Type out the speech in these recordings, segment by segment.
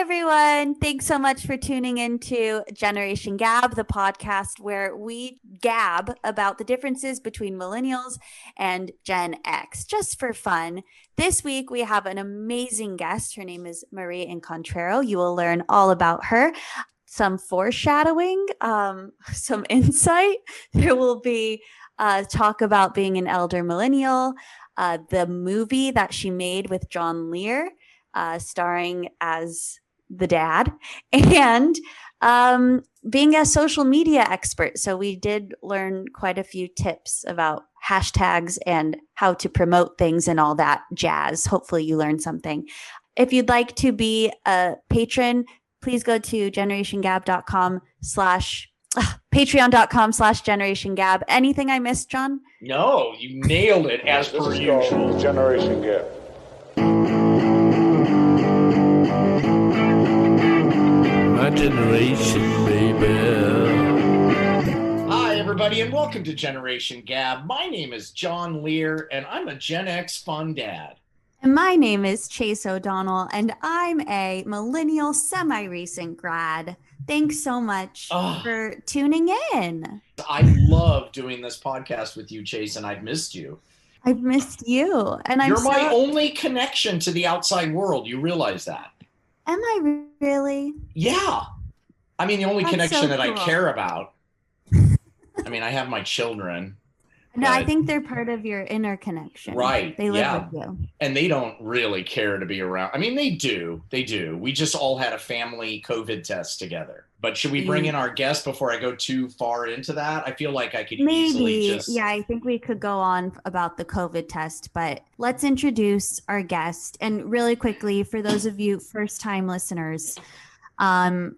everyone. Thanks so much for tuning into Generation Gab, the podcast where we gab about the differences between millennials and Gen X, just for fun. This week, we have an amazing guest. Her name is Marie Incontrera. You will learn all about her. Some foreshadowing, some insight. There will be talk about being an elder millennial, the movie that she made with Lehr, starring as the dad, and being a social media expert. So we did learn quite a few tips about hashtags and how to promote things and all that jazz. Hopefully you learned something. If you'd like to be a patron, please go to patreon.com/generationgab. Anything I missed, John? No, you nailed it as per usual. Generation Gab. My generation, baby. Hi, everybody, and welcome to Generation Gab. My name is John Lehr, and I'm a Gen X fun dad. And my name is Chase O'Donnell, and I'm a millennial semi-recent grad. Thanks so much for tuning in. I love doing this podcast with you, Chase, and I've missed you. I've missed you. And You're my only connection to the outside world. You realize that? Am I really? Yeah. I mean, the only That's connection so that I cool. care about. I mean, I have my children. No, I think they're part of your inner connection. Right. They live with you. And they don't really care to be around. I mean, they do. They do. We just all had a family COVID test together. But should we bring in our guest before I go too far into that? I feel like I could easily just... Yeah, I think we could go on about the COVID test, but let's introduce our guest. And really quickly, for those of you first-time listeners,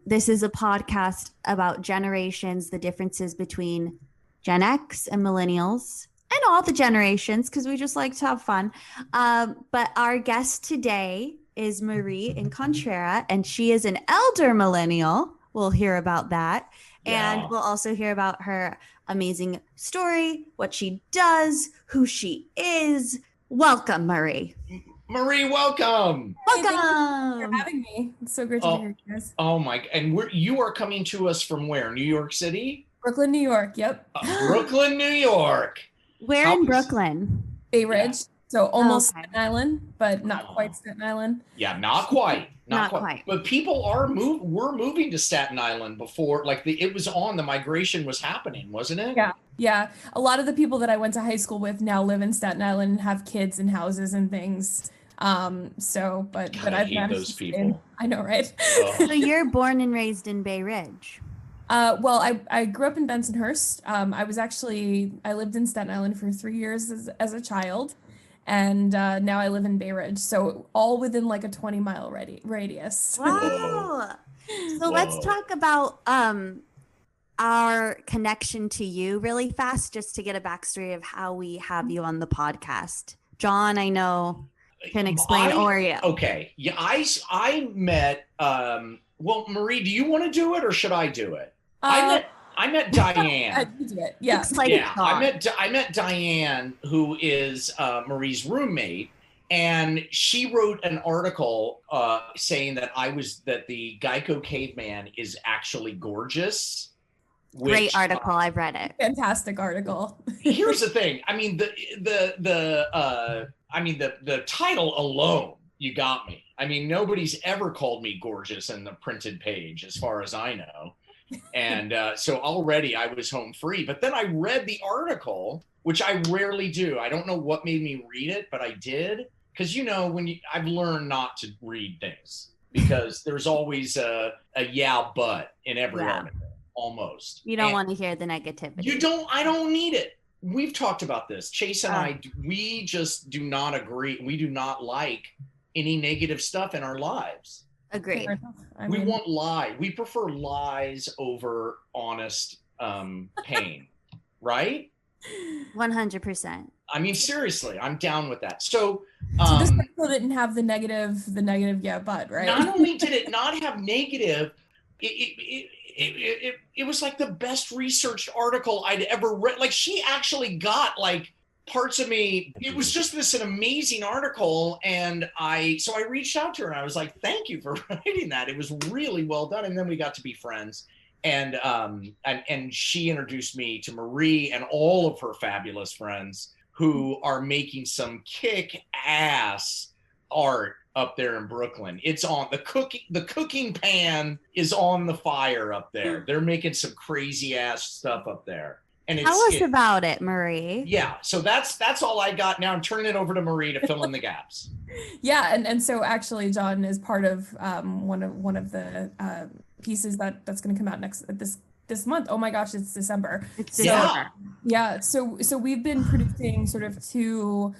this is a podcast about generations, the differences between Gen X and millennials, and all the generations, because we just like to have fun. But our guest today is Marie Incontrera, and she is an elder millennial. We'll hear about that. Yeah. And we'll also hear about her amazing story, what she does, who she is. Welcome, Marie. Marie, welcome. Welcome. Thank you for having me. It's so great to be here, guys. Oh my, and you are coming to us from where? New York City? Brooklyn, New York. Yep. Brooklyn, New York. Where in Brooklyn? Bay Ridge. Yeah. So almost Staten Island, but not quite Staten Island. Yeah, not quite. Not quite. But people were moving to Staten Island before, like the migration was happening, wasn't it? Yeah. Yeah. A lot of the people that I went to high school with now live in Staten Island and have kids and houses and things. But I've hate those people. I know, right? So you're born and raised in Bay Ridge. Well, I grew up in Bensonhurst. I lived in Staten Island for 3 years as a child. And now I live in Bay Ridge. So all within like a 20-mile radius. Wow. So let's talk about our connection to you really fast, just to get a backstory of how we have you on the podcast. John, I know, can explain Oreo. Okay. Yeah, I met, well, Marie, do you want to do it or should I do it? I met Diane. Yeah. I met Diane, who is Marie's roommate, and she wrote an article saying that the Geico caveman is actually gorgeous. Great article. I've read it. Fantastic article. Here's the thing. I mean, the title alone, you got me. I mean, nobody's ever called me gorgeous in the printed page, as far as I know. And so already I was home free. But then I read the article, which I rarely do. I don't know what made me read it, but I did. Because, I've learned not to read things because there's always a but in every article, almost. You don't want to hear the negativity. I don't need it. We've talked about this. Chase and I, we just do not agree. We do not like any negative stuff in our lives. Agreed. We want lies. We prefer lies over honest pain, right? 100%. I mean, seriously, I'm down with that. So this article didn't have the negative, but right? Not only did it not have negative, it was like the best researched article I'd ever read. Like she actually got like parts of me, it was just an amazing article. And I reached out to her and I was like, thank you for writing that. It was really well done. And then we got to be friends. And she introduced me to Marie and all of her fabulous friends who are making some kick-ass art up there in Brooklyn. It's on the cooking pan is on the fire up there. They're making some crazy ass stuff up there. And tell us about it, Marie. Yeah, so that's all I got. Now I'm turning it over to Marie to fill in the gaps. Yeah, and so actually John is part of one of the pieces that's going to come out this month. Oh my gosh, it's December. It's December. Yeah, so we've been producing sort of 2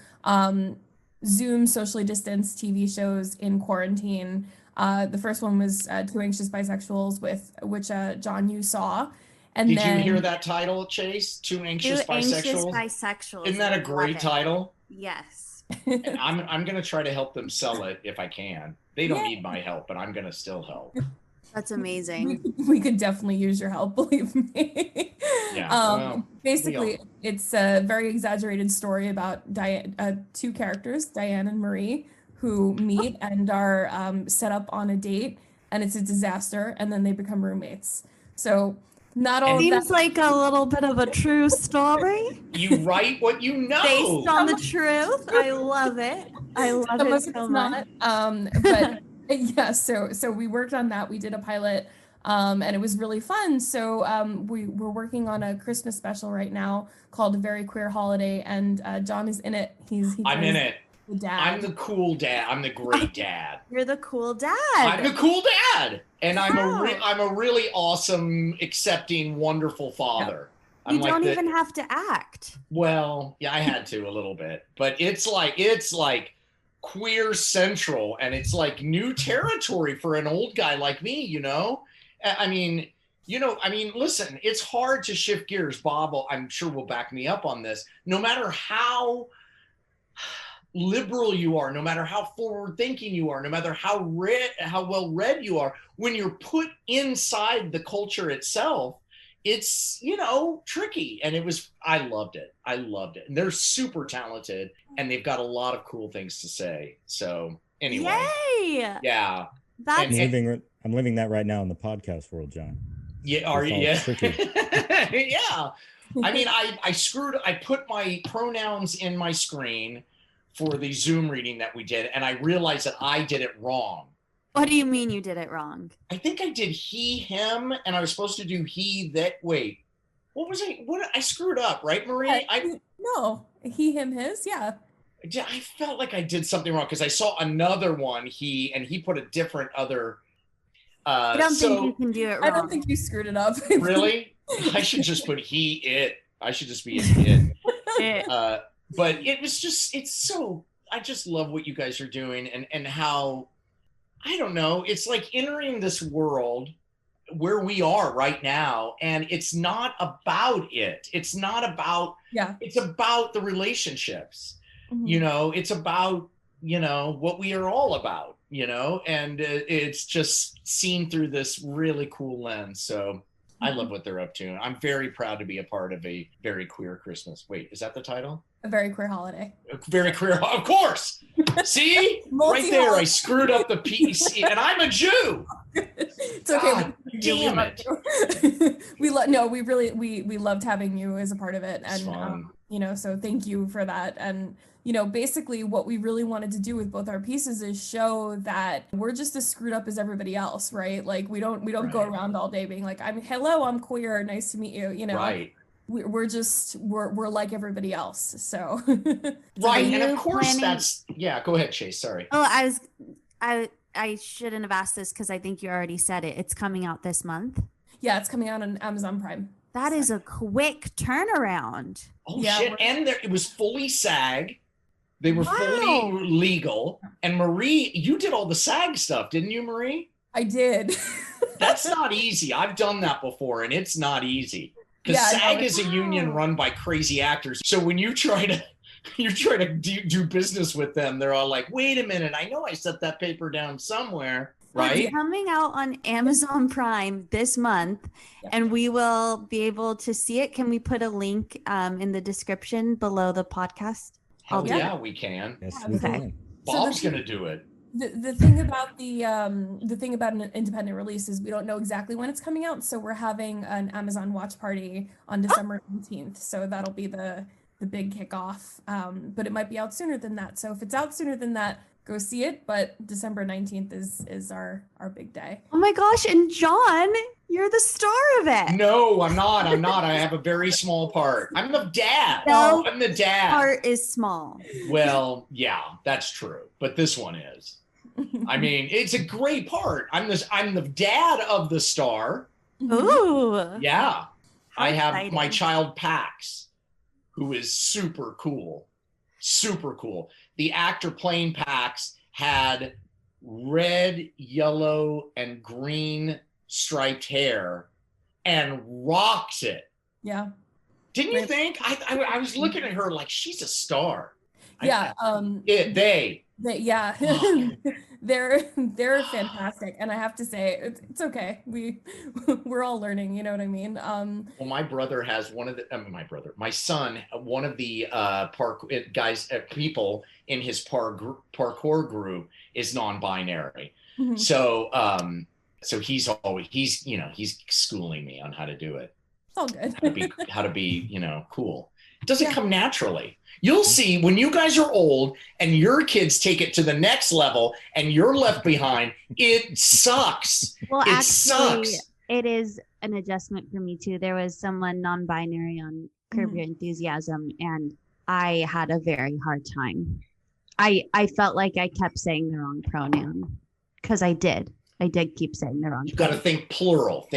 Zoom socially distanced TV shows in quarantine. The first one was 2 Anxious Bisexuals, which John, you saw. And Did you hear that title, Chase? 2 Anxious Bisexuals? Bisexuals. Isn't that a great title? Yes. And I'm going to try to help them sell it if I can. They don't need my help, but I'm going to still help. That's amazing. We could definitely use your help, believe me. Yeah. Basically, it's a very exaggerated story about 2 characters, Diane and Marie, who meet and are set up on a date, and it's a disaster, and then they become roommates. So not all seems like a little bit of a true story. You write what you know. Based on the truth. I love it. I love it so much. But yeah, so we worked on that. We did a pilot, and it was really fun. So we're working on a Christmas special right now called A Very Queer Holiday, and John is in it. I'm in it. The dad. I'm the cool dad. I'm the great dad. You're the cool dad. I'm the cool dad, and I'm a really awesome, accepting, wonderful father. You don't even have to act. Well, yeah, I had to a little bit, but it's like queer central, and it's like new territory for an old guy like me, you know? I mean, listen, it's hard to shift gears. Bob, I'm sure will back me up on this. No matter how liberal you are, no matter how forward thinking you are, no matter how well read you are, when you're put inside the culture itself, it's, tricky. And I loved it. And they're super talented and they've got a lot of cool things to say. So anyway. Yay! Yeah. I'm living that right now in the podcast world, John. Yeah. Are you? Yeah. Tricky. Yeah. I mean, I put my pronouns in my screen for the Zoom reading that we did, and I realized that I did it wrong. What do you mean you did it wrong? I think I did he, him, and I was supposed to do he, that. Wait, what was I? What I screwed up, right, Marie? No, he, him, his, yeah. I felt like I did something wrong because I saw another one, and he put a different other. I don't think you can do it wrong. I don't think you screwed it up. Really? I should just put he, it. I should just be an it. But I just love what you guys are doing and how, I don't know, it's like entering this world where we are right now. And it's not about it. It's not about, it's about the relationships, mm-hmm. It's about, what we are all about, and it's just seen through this really cool lens. So I love what they're up to. I'm very proud to be a part of A Very Queer Christmas. Wait, is that the title? A Very Queer Holiday. A Very Queer, of course. See, right there, I screwed up the PC, and I'm a Jew. It's okay. God, damn it. We loved having you as a part of it, and so thank you for that. And basically what we really wanted to do with both our pieces is show that we're just as screwed up as everybody else, right? Like we don't go around all day being like, I'm queer, nice to meet you, Right. We're like everybody else. So right. And of course go ahead, Chase. Sorry. Oh, I shouldn't have asked this because I think you already said it. It's coming out this month. Yeah, it's coming out on Amazon Prime. That is a quick turnaround. Oh shit. And it was fully SAG. They were fully legal. And Marie, you did all the SAG stuff, didn't you, Marie? I did. That's not easy. I've done that before, and it's not easy. Because SAG is a union run by crazy actors. So when you try to do business with them, they're all like, wait a minute, I know I set that paper down somewhere. right? Coming out on Amazon Prime this month, and we will be able to see it. Can we put a link in the description below the podcast? Hell yeah, we can. Yes, we can. Bob's gonna do it. The thing about the thing about an independent release is we don't know exactly when it's coming out, so we're having an Amazon watch party on December 19th. So that'll be the big kickoff. But it might be out sooner than that. So if it's out sooner than that, go see it. But December 19th is our big day. Oh my gosh! And John, you're the star of it. No, I'm not. I have a very small part. I'm the dad. No, I'm the dad. Part is small. Well, yeah, that's true. But this one is. I mean, it's a great part. I'm the dad of the star. Ooh. Yeah. I have exciting. my child Pax, who is super cool. Super cool. The actor playing Pax had red, yellow, and green striped hair and rocks it. Yeah. Didn't you think? I was looking at her like she's a star. Yeah. They're fantastic, and I have to say it's okay. We're all learning, you know what I mean? Well, my brother has my son, one of the people in his parkour group is non-binary. Mm-hmm. So he's schooling me on how to do it. It's all good. how to be cool. It doesn't come naturally. You'll see when you guys are old and your kids take it to the next level and you're left behind, it sucks. Well, it actually, sucks. It is an adjustment for me too. There was someone non-binary on Curb Your Enthusiasm, and I had a very hard time. I felt like I kept saying the wrong pronoun because I did keep saying the wrong. You got to think plural,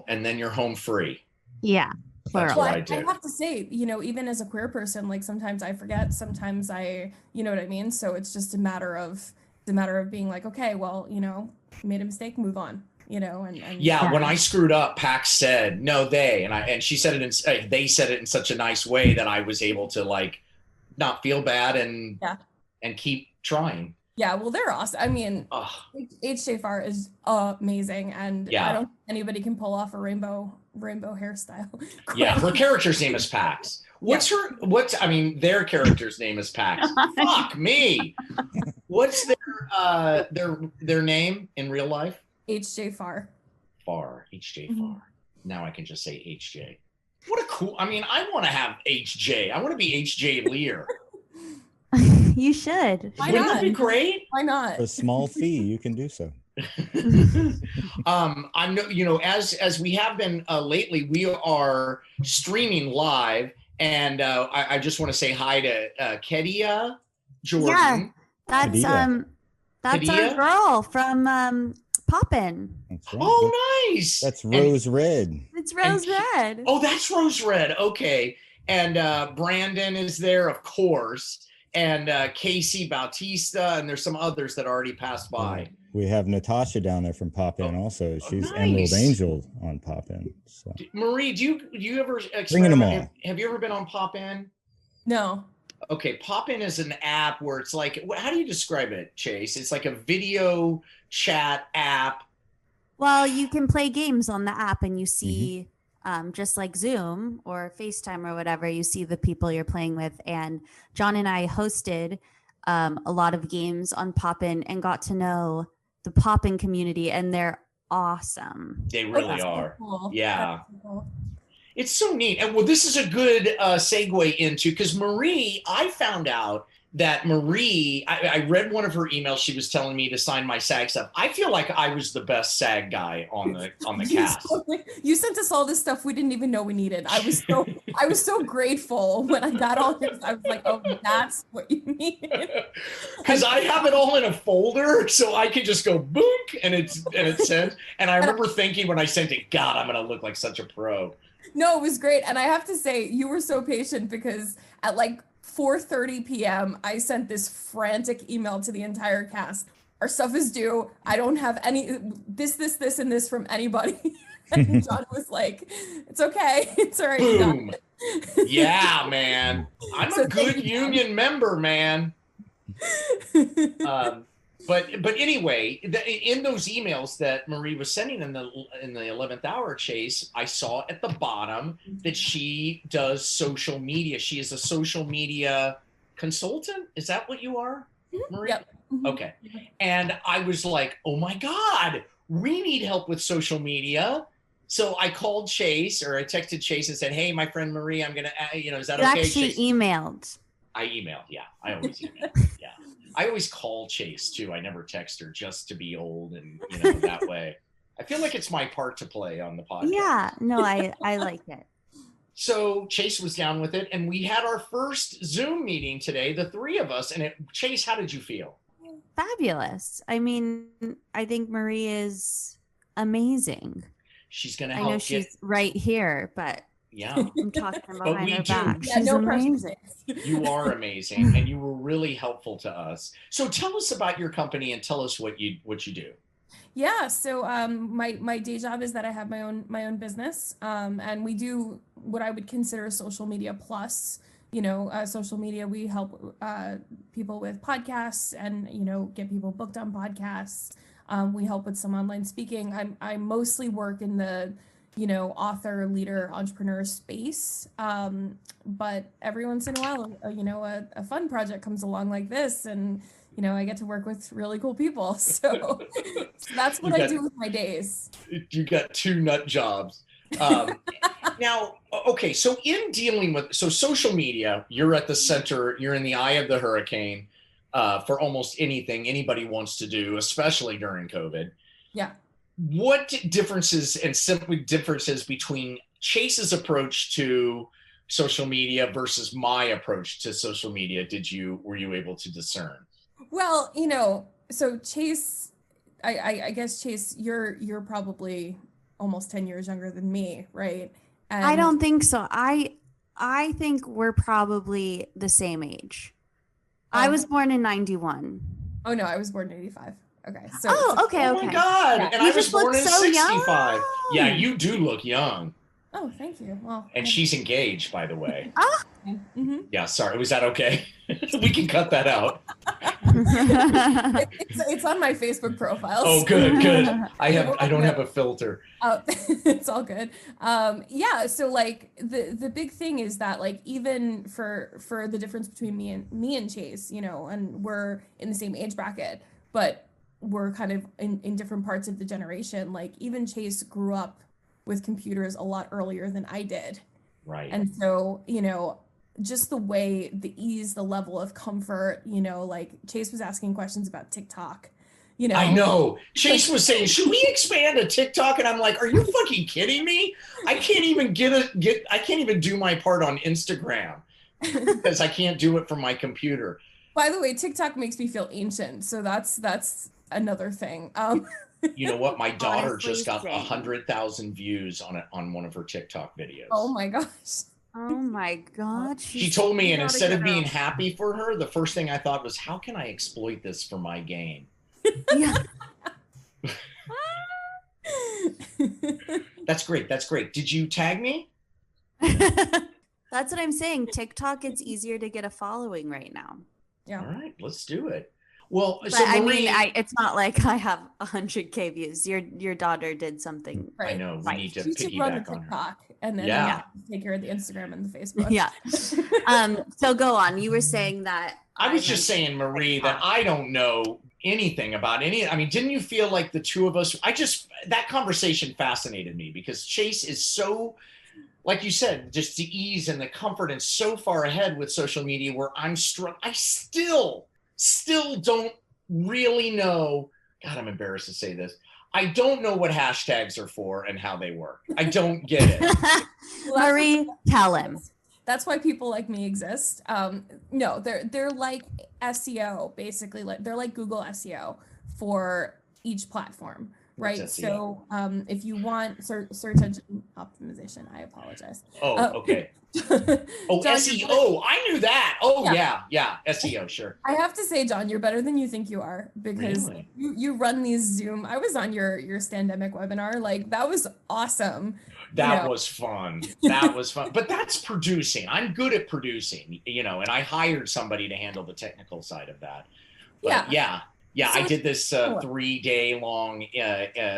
and then you're home free. Yeah. That's Well, what I I did. have to say, even as a queer person, like sometimes I forget, sometimes you know what I mean? So it's just a matter of being like, okay, well, made a mistake, move on, and yeah, when I screwed up, Pax said, no, they, and she said it they said it in such a nice way that I was able to not feel bad and keep trying. Yeah, well, they're awesome. I mean, HJFR is amazing, and I don't think anybody can pull off a rainbow hairstyle. Yeah, her character's name is Pax. Their character's name is Pax. Fuck me. What's their name in real life? HJFR. HJ Far. Now I can just say HJ. What a cool, I want to have HJ. I want to be HJ Lehr. You should. Wouldn't that be great? Why not? For a small fee, you can do so. I'm as we have been lately, we are streaming live, and I just want to say hi to Kedia Jordan. Yeah, that's our girl from Poppin'. That's right. Oh, nice. That's Rose Red. It's Rose Red. Oh, that's Rose Red. Okay, and Brandon is there, of course, and Casey Bautista, and there's some others that already passed by. We have Natasha down there from Pop-In also. She's nice. Emerald Angel on Pop-In. So. Marie, do you ever Bringing them all. Have you ever been on Pop-In? No. Okay, Pop-In is an app where it's like, how do you describe it, Chase? It's like a video chat app. Well, you can play games on the app, and you see, just like Zoom or FaceTime or whatever, you see the people you're playing with. And John and I hosted a lot of games on Pop-In and got to know the Pop-In community, and they're awesome. They really are. Cool. Yeah. That's cool. It's so neat. And well, this is a good segue into, because Marie, I found out that Marie, I read one of her emails. She was telling me to sign my SAG stuff. I feel like I was the best SAG guy on the cast. You sent us all this stuff we didn't even know we needed. I was so grateful when I got all this. I was like, oh, that's what you needed. Because I have it all in a folder, so I could just go boom, and it sent. And I remember thinking when I sent it, God, I'm gonna look like such a pro. No, it was great. And I have to say, you were so patient, because at 4:30 p.m. I sent this frantic email to the entire cast. Our stuff is due. I don't have any this, and this from anybody. And John was like, it's okay. It's all right. Boom. Yeah, man. I'm a good union member, man. But anyway, in those emails that Marie was sending in the 11th hour, Chase, I saw at the bottom that she does social media. She is a social media consultant. Is that what you are, Marie? Yep. Okay. And I was like, oh my God, we need help with social media. So I called Chase, or I texted Chase and said, hey, my friend Marie, I'm going to, is that You okay? actually Chase? emailed. I emailed. Yeah. I always email. Yeah. I always call Chase too. I never text her just to be old and, that way. I feel like it's my part to play on the podcast. Yeah. No, I like it. So Chase was down with it, and we had our first Zoom meeting today, the three of us. And Chase, how did you feel? Fabulous. I mean, I think Marie is amazing. She's going to I help. know she's right here, but yeah, I'm talking behind her back. Yeah, She's no amazing. You are amazing, and you were really helpful to us. So tell us about your company and tell us what you do. Yeah, so my day job is that I have my own business, and we do what I would consider social media plus. Social media. We help people with podcasts and get people booked on podcasts. We help with some online speaking. I mostly work in the author, leader, entrepreneur space. But every once in a while, a fun project comes along like this, and I get to work with really cool people. So that's what I do with my days. You got two nut jobs. Now, okay, so in dealing with social media, you're at the center, you're in the eye of the hurricane for almost anything anybody wants to do, especially during COVID. Yeah. What differences between Chase's approach to social media versus my approach to social media were you able to discern? Well, so Chase, I guess Chase, you're probably almost 10 years younger than me, right? And I don't think so. I think we're probably the same age. I was born in 91. Oh no, I was born in 85. Okay. So okay. Oh my God. Yeah. And You I was just look born in so 65. young. Yeah, you do look young. Oh, thank you. Well, And she's engaged, by the way. mm-hmm. Yeah, sorry. Was that okay? We can cut that out. It's on my Facebook profile. Oh, good. I don't have a filter. It's all good. Yeah. So like the big thing is that like even for the difference between me and Chase, and we're in the same age bracket, but we're kind of in different parts of the generation. Like even Chase grew up with computers a lot earlier than I did. Right. And so, just the way, the ease, the level of comfort, like Chase was asking questions about TikTok, I know. Chase was saying, should we expand to TikTok? And I'm like, are you fucking kidding me? I can't even I can't even do my part on Instagram because I can't do it from my computer. By the way, TikTok makes me feel ancient. So that's another thing. You know what? My daughter Honestly, just got same. 100,000 views on one of her TikTok videos. Oh my gosh. Oh my God. She told me, and not a instead of girl. being happy for her, the first thing I thought was, how can I exploit this for my gain? Yeah. That's great. Did you tag me? That's what I'm saying. TikTok, it's easier to get a following right now. Yeah. All right, let's do it. Well, But so I Marie, mean, it's not like I have 100K views. Your daughter did something. Right. I know we Right. need to You should run the piggyback on her. TikTok and then Yeah. take care of the Instagram and the Facebook. Yeah. So go on. You were saying that. I was just saying, Marie, that I don't know anything about any. I mean, didn't you feel like the two of us? That conversation fascinated me because Chase is so, like you said, just the ease and the comfort and so far ahead with social media where I still don't really know. God, I'm embarrassed to say this. I don't know what hashtags are for and how they work. I don't get it. Marie, tell him. That's why people like me exist. No, they're like SEO, basically. Like they're like Google SEO for each platform, right? What's SEO? So if you want search engine optimization, I apologize. Oh, okay. Oh, John, SEO. I knew that. Oh, Yeah. yeah. SEO, sure. I have to say, John, you're better than you think you are because Really? you run these Zoom. I was on your Standemic webinar. Like that was awesome. That was fun. That was fun. But that's producing. I'm good at producing, and I hired somebody to handle the technical side of that. But yeah. Yeah, So I did this cool. 3-day long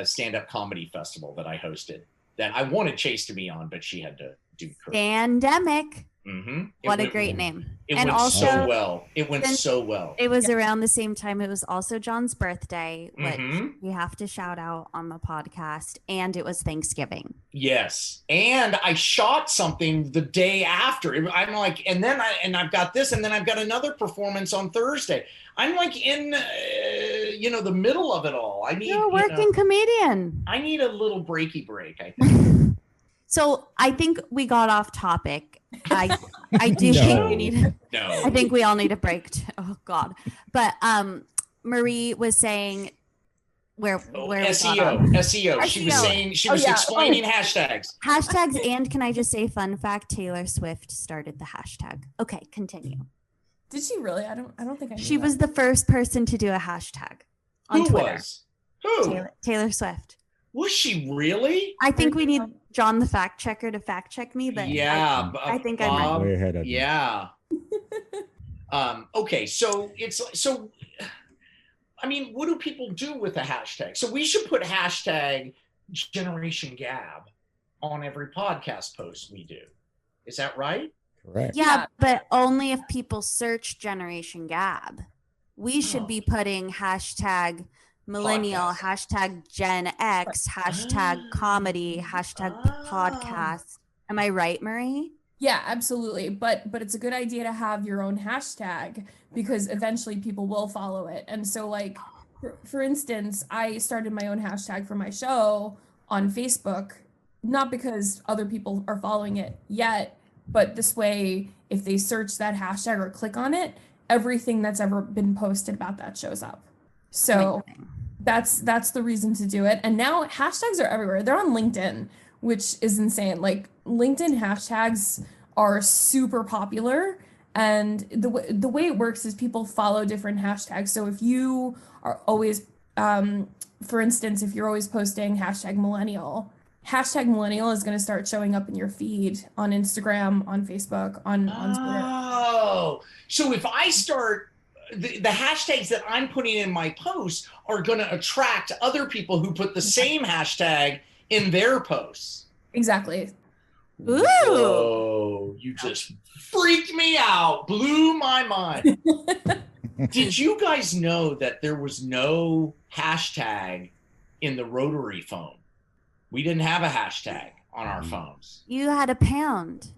stand-up comedy festival that I hosted that I wanted Chase to be on, but she had to do Pandemic. Mm-hmm. What a great name. It And went also, so well. It went since so well. It was around the same time. It was also John's birthday, which Mhm. we have to shout out on the podcast. And it was Thanksgiving. Yes. And I shot something the day after. I'm like, and I've got this, and then I've got another performance on Thursday. I'm like in, the middle of it all. You're a working comedian. I need a little breaky break, I think. So I think we got off topic. I do think we need. No. I think we all need a break. Oh God! But Marie was saying where SEO. She was saying she was explaining hashtags. Hashtags, and can I just say, fun fact: Taylor Swift started the hashtag. Okay, continue. Did she really? I don't think I knew She that. was the first person to do a hashtag on Twitter. Who? Taylor Swift. Was she really? I think we need John the fact checker to fact check me, but yeah, I think Bob, I'm right. Way ahead of you. Yeah. Okay, so I mean, what do people do with a hashtag? So we should put hashtag Generation Gab on every podcast post we do. Is that right? Correct. Yeah, but only if people search Generation Gab. We should be putting hashtag millennial, hashtag Gen X, hashtag comedy, hashtag podcast. Am I right, Marie? Yeah, absolutely. But it's a good idea to have your own hashtag because eventually people will follow it. And so like, for instance, I started my own hashtag for my show on Facebook, not because other people are following it yet, but this way, if they search that hashtag or click on it, everything that's ever been posted about that shows up. So that's the reason to do it. And now hashtags are everywhere. They're on LinkedIn, which is insane. Like LinkedIn hashtags are super popular. And the way it works is people follow different hashtags. So if you are always, for instance, if you're always posting hashtag millennial is going to start showing up in your feed on Instagram, on Facebook, on Twitter. Oh, so if I start, the hashtags that I'm putting in my posts are going to attract other people who put the same hashtag in their posts. Exactly. Ooh. Whoa, you just freaked me out, blew my mind. Did you guys know that there was no hashtag in the rotary phone? We didn't have a hashtag on our phones. You had a pound.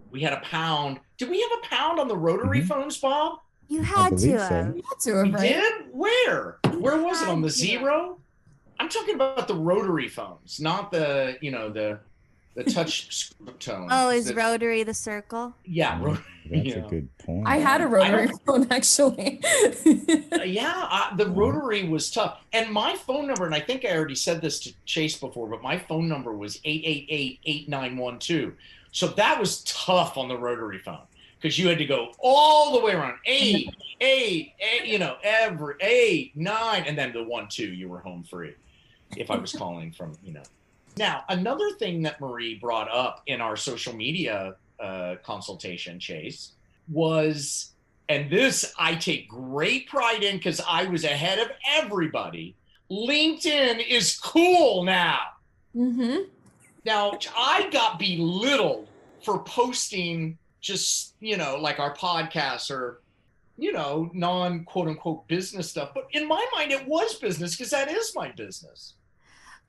We had a pound. Did we have a pound on the rotary phones, Bob? You had to believe have. so. We did? Where? Where was it? On the zero? I'm talking about the rotary phones, not the, the touch tone. Oh, is rotary the circle? Yeah, rotary. That's a good point. I had a rotary phone actually. The rotary was tough. And my phone number, and I think I already said this to Chase before, but my phone number was 888-8912. So that was tough on the rotary phone because you had to go all the way around 8, every 8, 9, and then the 1-2, you were home free if I was calling from, Now, another thing that Marie brought up in our social media consultation, Chase, was, and this I take great pride in because I was ahead of everybody, LinkedIn is cool now. Mm-hmm. Now, I got belittled for posting just, like our podcasts or, non quote unquote business stuff. But in my mind, it was business because that is my business.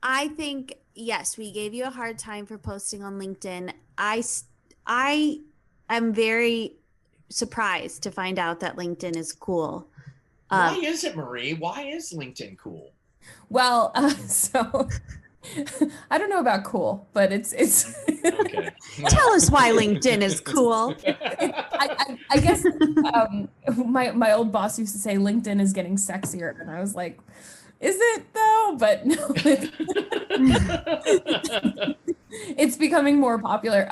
I think, yes, we gave you a hard time for posting on LinkedIn. I am very surprised to find out that LinkedIn is cool. Why is it, Marie? Why is LinkedIn cool? Well, so I don't know about cool, but it's Okay. Tell us why LinkedIn is cool. I guess my old boss used to say LinkedIn is getting sexier, and I was like, is it though? But no, it's becoming more popular.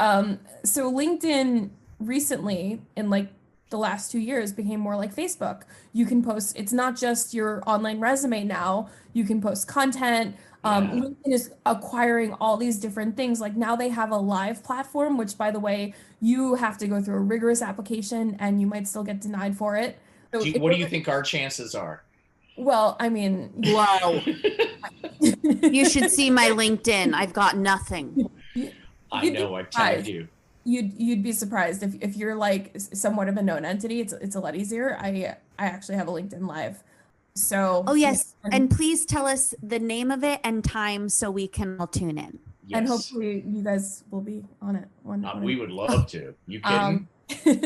So LinkedIn recently, in like the last 2 years, became more like Facebook. You can post, it's not just your online resume now, you can post content. LinkedIn is acquiring all these different things. Like now they have a live platform, which by the way, you have to go through a rigorous application and you might still get denied for it. So What do you think our chances are? Well, I mean, Whoa. You should see my LinkedIn. I've got nothing. I know, I tagged you. You'd be surprised if you're like somewhat of a known entity. It's a lot easier. I actually have a LinkedIn Live. So Oh yes, and please tell us the name of it and time so we can all tune in. Yes. And hopefully you guys will be on it. We would love to. You kidding?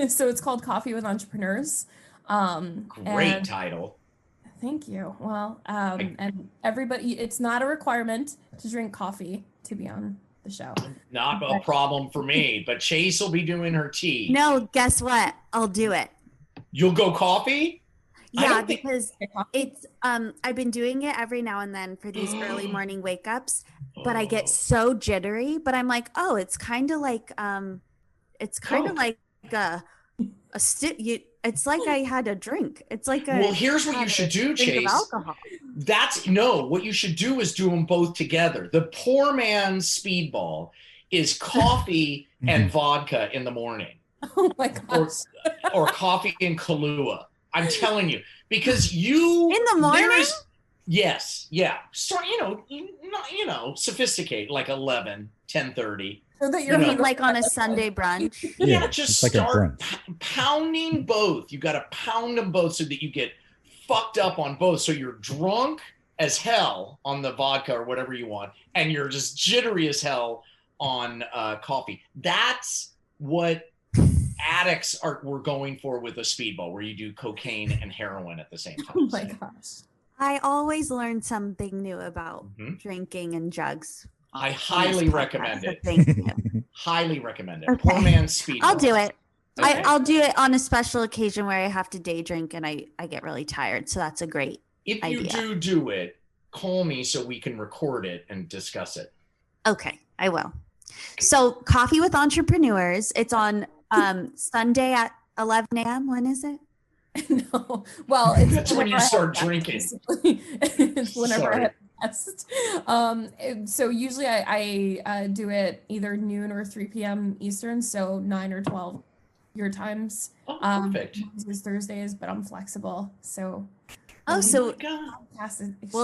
So it's called Coffee with Entrepreneurs. Great title. Thank you. Well, and everybody, it's not a requirement to drink coffee to be on the show. Not a problem for me, but Chase will be doing her tea. No, guess what? I'll do it. You'll go coffee? Yeah, because it's I've been doing it every now and then for these early morning wake ups, but I get so jittery, but I'm like, oh, it's kind of like it's like I had a drink. It's like well, here's what you should do, Chase. What you should do is do them both together. The poor man's speedball is coffee and vodka in the morning. Oh my gosh. Or coffee and Kahlua. I'm telling you, because you in the morning. Yes, yeah. So sophisticate like 11, 10:30. So that you're like on a Sunday brunch. Yeah, just start pounding both. You got to pound them both so that you get fucked up on both. So you're drunk as hell on the vodka or whatever you want, and you're just jittery as hell on coffee. That's what addicts were going for with a speedball, where you do cocaine and heroin at the same time. Oh my gosh. I always learn something new about drinking and drugs. I highly recommend it. Thank you. Highly recommend it. Okay. Poor man's speedball. I'll do it. Okay. I'll do it on a special occasion where I have to day drink and I get really tired. So that's a great idea. If you do it, call me so we can record it and discuss it. Okay, I will. So Coffee with Entrepreneurs, it's on Sunday at 11 a.m. When is it? No. Well, that's when you start drinking. It's whenever I have test. So usually I do it either noon or 3 p.m. Eastern, so 9 or 12 your times. Oh, perfect. Wednesdays, Thursdays, but I'm flexible. So we'll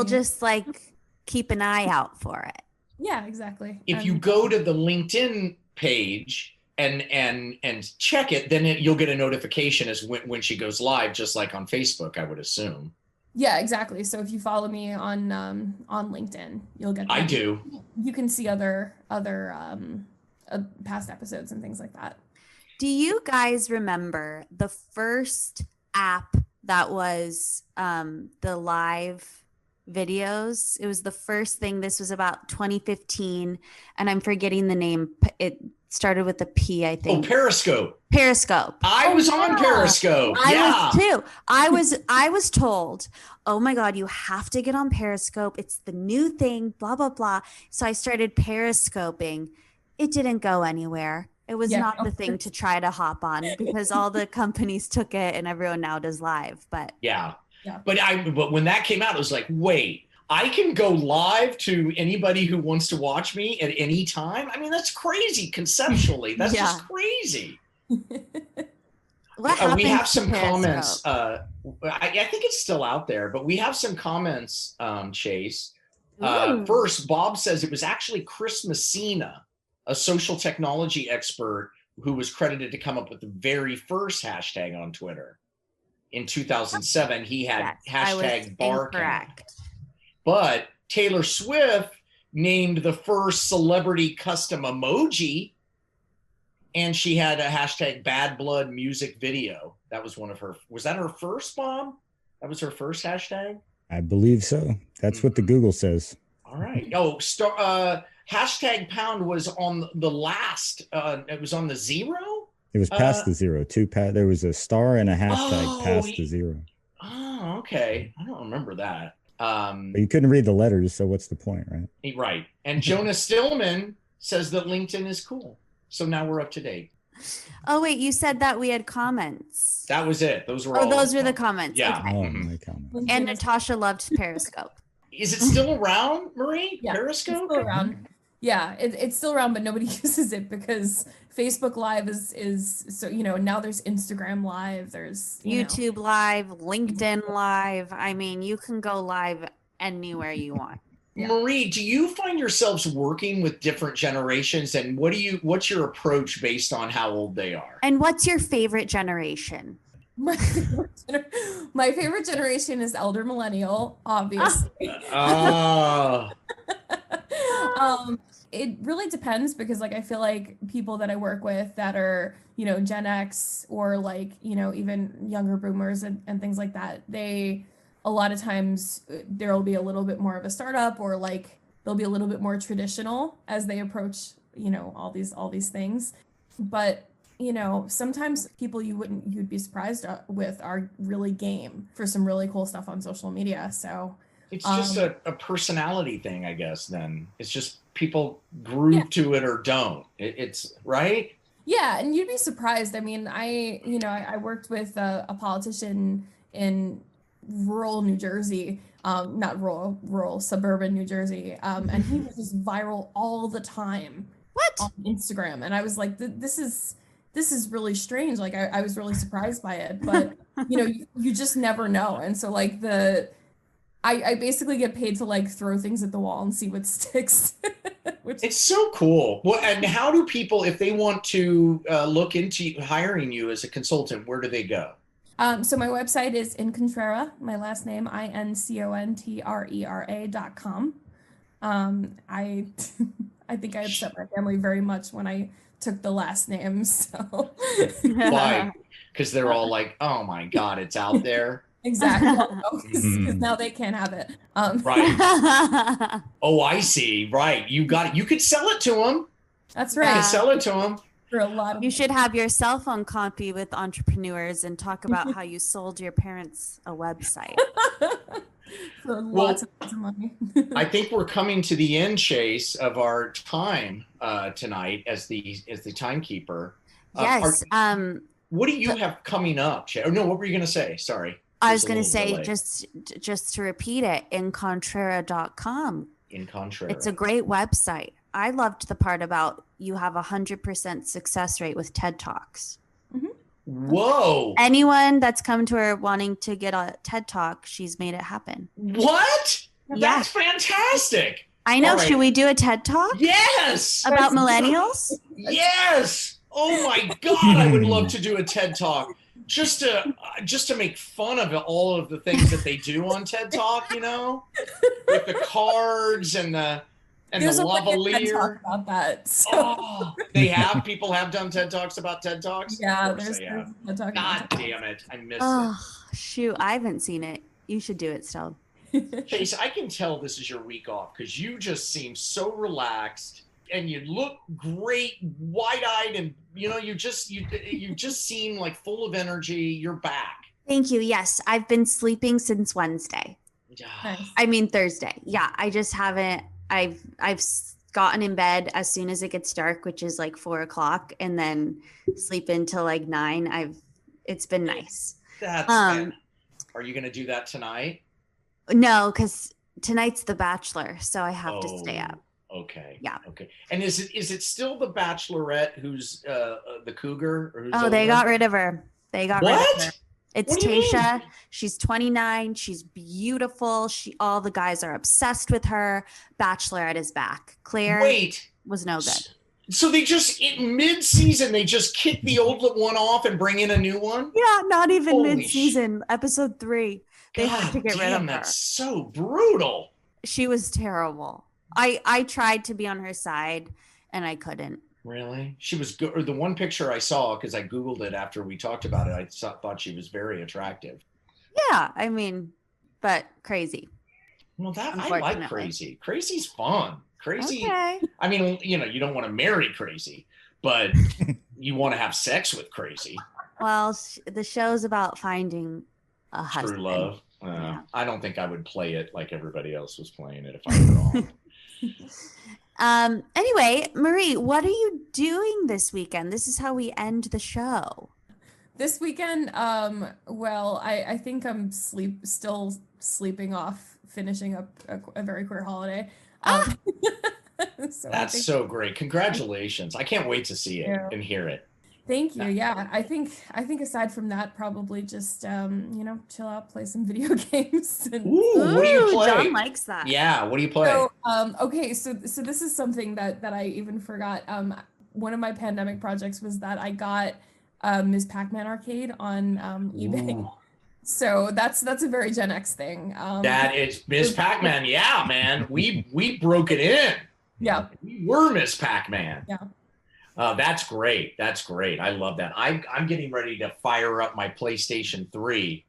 just like keep an eye out for it. Yeah, exactly. If you go to the LinkedIn page and check it, then you'll get a notification as when she goes live, just like on Facebook, I would assume. Yeah, exactly. So if you follow me on LinkedIn, you'll get. I do. You can see other past episodes and things like that. Do you guys remember the first app that was the live videos? It was the first thing. This was about 2015, and I'm forgetting the name. It started with a P, I think. Oh, Periscope. Periscope. I was on Periscope. I was too. I was told, oh my God, you have to get on Periscope. It's the new thing, blah, blah, blah. So I started Periscoping. It didn't go anywhere. It was not the thing to try to hop on because all the companies took it and everyone now does live. But yeah. But when that came out, it was like, wait, I can go live to anybody who wants to watch me at any time. I mean, that's crazy conceptually. That's just crazy. We have some comments. I think it's still out there, but we have some comments, Chase. First, Bob says it was actually Chris Messina, a social technology expert who was credited to come up with the very first hashtag on Twitter. In 2007, he had hashtag barcamp. But Taylor Swift named the first celebrity custom emoji, and she had a hashtag bad blood music video. That was one of her. Was that her first, Bob? That was her first hashtag? I believe so. That's what the Google says. All right. Oh, hashtag pound was on the last. It was on the 0. It was past the 0. There was a star and a hashtag past the 0. Oh, okay. I don't remember that. But you couldn't read the letters, so what's the point, right? Right. And Jonah Stillman says that LinkedIn is cool. So now we're up to date. Oh, wait, you said that we had comments. That was it. Those were the comments. Yeah. Okay. Oh, my comments. And Natasha loved Periscope. Is it still around, Marie? Yeah, Periscope? it's still around. Yeah, it's still around, but nobody uses it because Facebook Live is so, now there's Instagram Live, there's, YouTube Live, LinkedIn Live. I mean, you can go live anywhere you want. Yeah. Marie, do you find yourselves working with different generations, and what's your approach based on how old they are? And what's your favorite generation? My favorite generation is elder millennial, obviously. It really depends because like I feel like people that I work with that are, Gen X or like, even younger boomers and things like that, a lot of times there'll be a little bit more of a startup or like they'll be a little bit more traditional as they approach, all these things. But sometimes people you'd be surprised with are really game for some really cool stuff on social media. So it's just a personality thing, I guess. Then it's just people groove to it or don't. It's right. Yeah, and you'd be surprised. I mean, I worked with a politician in rural New Jersey, not rural, suburban New Jersey, and he was just viral all the time. What? On Instagram, and I was like, this is really strange. Like I was really surprised by it, but you just never know. And so like I basically get paid to like throw things at the wall and see what sticks. It's so cool. Well, and how do people, if they want to look into hiring you as a consultant, where do they go? So my website is Incontrera, my last name, Incontrera.com. I think I upset my family very much when I took the last name. So why? Because they're all like, "Oh my God, it's out there." Exactly, because now they can't have it. Right. Oh, I see. Right. You got it. You could sell it to them. That's right. You could sell it to them. For a lot of you should have your cell phone copy with entrepreneurs and talk about how you sold your parents a website. For lots of money. I think we're coming to the end, Chase, of our time tonight as the timekeeper. Yes. What do you have coming up, Chase? Oh, no, what were you going to say? Sorry. I was going to say, just to repeat it, Incontrera.com. Incontrera. It's a great website. I loved the part about you have 100% success rate with TED Talks. Whoa. Anyone that's come to her wanting to get a TED Talk, she's made it happen. What? Yeah. That's fantastic. I know. Right. Should we do a TED Talk? Yes. About millennials? Yes. Oh my God. I would love to do a TED Talk just to make fun of all of the things that they do on TED Talk, with the cards and the lavalier. About that. So. Oh, people have done TED Talks about TED Talks. Yeah, there's God damn it, I missed it. Oh shoot, I haven't seen it. You should do it still. Chase, I can tell this is your week off because you just seem so relaxed and you look great, wide-eyed, and you just seem like full of energy. You're back. Thank you. Yes, I've been sleeping since Wednesday. Nice. I mean Thursday. Yeah, I just haven't. I've gotten in bed as soon as it gets dark, which is like 4:00, and then sleep until like 9. It's been nice. That's Are you going to do that tonight? No, because tonight's The Bachelor, so I have to stay up. Okay. Yeah. Okay. And is it still the Bachelorette who's the cougar? Or who's they got rid of her. They got rid of her. It's Tasha. Mean? She's 29. She's beautiful. All the guys are obsessed with her. Bachelorette is back. Claire was no good. So they just mid-season they just kick the old one off and bring in a new one? Yeah, not even mid-season. Episode 3. They had to get rid of her. That's so brutal. She was terrible. I tried to be on her side and I couldn't. Really? She was good. Or the one picture I saw, because I Googled it after we talked about it, I thought she was very attractive. Yeah, I mean, but crazy. Well, I like crazy. Crazy's fun. Crazy. Okay. I mean, you don't want to marry crazy, but you want to have sex with crazy. Well, the show's about finding a husband. True love. I don't think I would play it like everybody else was playing it if I were wrong. Anyway, Marie, what are you doing this weekend? This is how we end the show. This weekend, well, I think I'm still sleeping off finishing up a very queer holiday. So That's so great. Congratulations. I can't wait to see it and hear it. Thank you. Yeah, I think aside from that, probably just chill out, play some video games. Ooh, what do you play? John likes that. Yeah, what do you play? So, okay, so this is something that I even forgot. One of my pandemic projects was that I got Ms. Pac-Man arcade on eBay. Ooh. So that's a very Gen X thing. That is Ms. Pac-Man. Yeah, man. We broke it in. Yeah. We were Ms. Pac-Man. Yeah. That's great. That's great. I love that. I'm getting ready to fire up my PlayStation 3.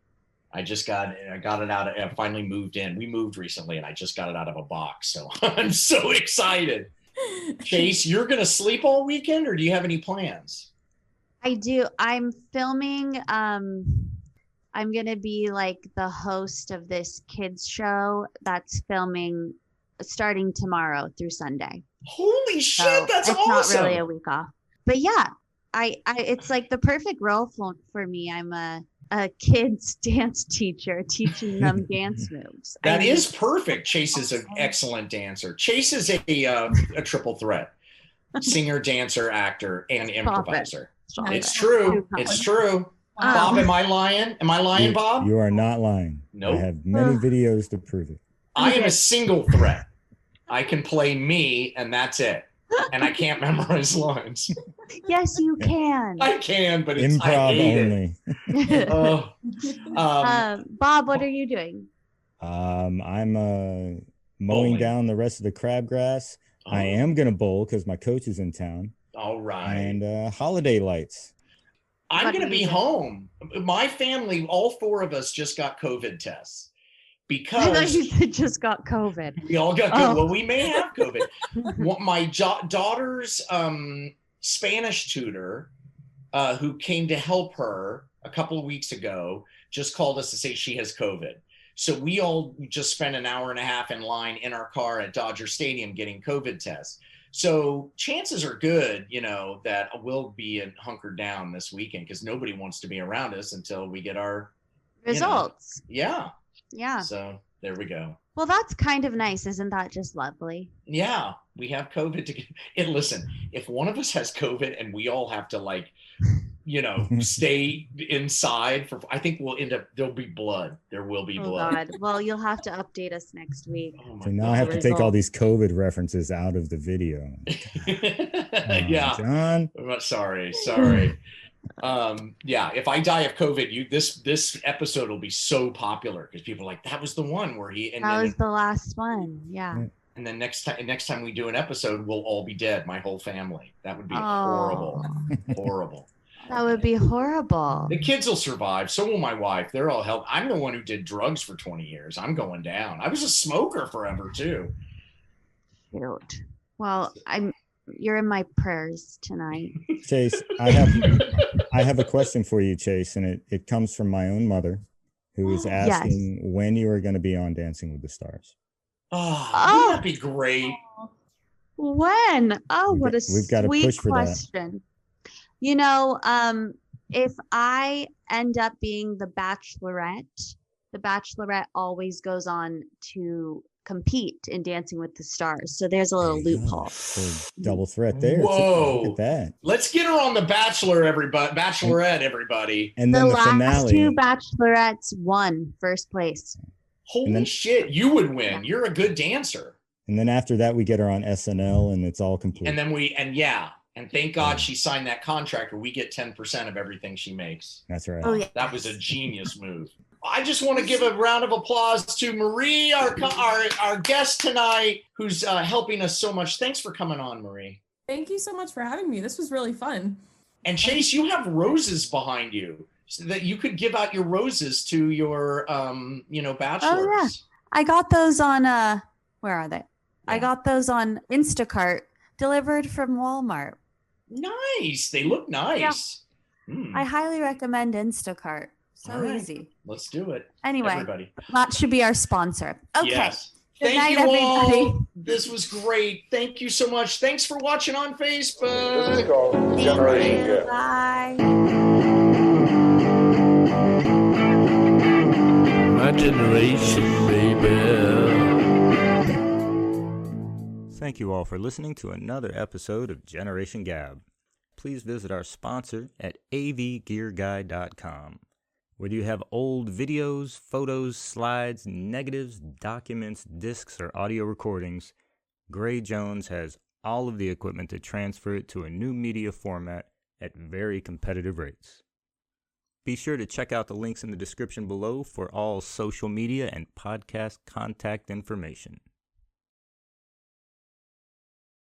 I got it out. I finally moved in. We moved recently, and I just got it out of a box. So I'm so excited. Chase, you're gonna sleep all weekend, or do you have any plans? I do. I'm filming. I'm gonna be like the host of this kids show that's filming starting tomorrow through Sunday. Holy shit, So that's it's awesome. not really a week off. But yeah, I it's like the perfect role for me. I'm a kids dance teacher teaching them dance moves. That is perfect. Chase is an excellent dancer. Chase is a triple threat. Singer, dancer, actor, and improviser. It's true. It's true. Bob, am I lying? Am I lying, Bob? You are not lying. Nope. I have many videos to prove it. I am a single threat. I can play me, and that's it. And I can't memorize lines. Yes, you can. I can, but I Improv hate it. only. Bob, what are you doing? I'm mowing Bowling. down the rest of the crabgrass. I am gonna bowl because my coach is in town. All right. And holiday lights. I'm What going to do be you do? home. My family, all four of us just got COVID tests I thought because you said just got COVID. we all got COVID. Oh. Well, we may have COVID. My daughter's Spanish tutor, who came to help her a couple of weeks ago, just called us to say she has COVID. So we all just spent an hour and a half in line in our car at Dodger Stadium getting COVID tests. So chances are good, that we'll be hunkered down this weekend because nobody wants to be around us until we get our Results. Yeah. Yeah. So there we go. Well, that's kind of nice. Isn't that just lovely? Yeah, we have COVID to get. And listen, if one of us has COVID and we all have to stay inside I think we'll end up. There'll be blood. There will be blood. God. Well, you'll have to update us next week. Oh my So now I have to take all these COVID references out of the video. Yeah. John. Sorry. Yeah, if I die of COVID, this episode will be so popular because people are like, that was the one where That was the last one. Yeah. and then next time we do an episode, we'll all be dead, my whole family. That would be Oh. horrible. That would be horrible. The kids will survive. So will my wife. They're all healthy. I'm the one who did drugs for 20 years. I'm going down. I was a smoker forever too. Shoot. Well, you're in my prayers tonight. Chase, I have a question for you, Chase, and it comes from my own mother, who is asking when you are going to be on Dancing with the Stars. Oh, wouldn't that be great? When? Oh, what a We've got to sweet push for that. question. If I end up being the Bachelorette always goes on to compete in Dancing with the Stars. So there's a little loophole. So double threat there. Whoa. Look at that. Let's get her on the Bachelorette, everybody. And The then the last finale. two Bachelorettes won first place. Holy shit, you would win. You're a good dancer. And then after that, we get her on SNL, and it's all complete. And then and thank God she signed that contract where we get 10% of everything she makes. That's right. Oh, yeah. That was a genius move. I just want to give a round of applause to Marie, our guest tonight, who's helping us so much. Thanks for coming on, Marie. Thank you so much for having me. This was really fun. And Chase, you have roses behind you so that you could give out your roses to your, bachelors. Oh, yeah. I got those on, where are they? Yeah. I got those on Instacart, delivered from Walmart. Nice. They look nice. I highly recommend Instacart. So All right. easy. Let's do it. Anyway, Everybody. that should be our sponsor. Okay. Yes. Good Thank night, you all. everybody. This was great. Thank you so much. Thanks for watching on This is Facebook. called Generation Gab. Bye. My generation, baby. Thank you all for listening to another episode of Generation Gab. Please visit our sponsor at avgearguy.com. Whether you have old videos, photos, slides, negatives, documents, discs, or audio recordings, Gray Jones has all of the equipment to transfer it to a new media format at very competitive rates. Be sure to check out the links in the description below for all social media and podcast contact information.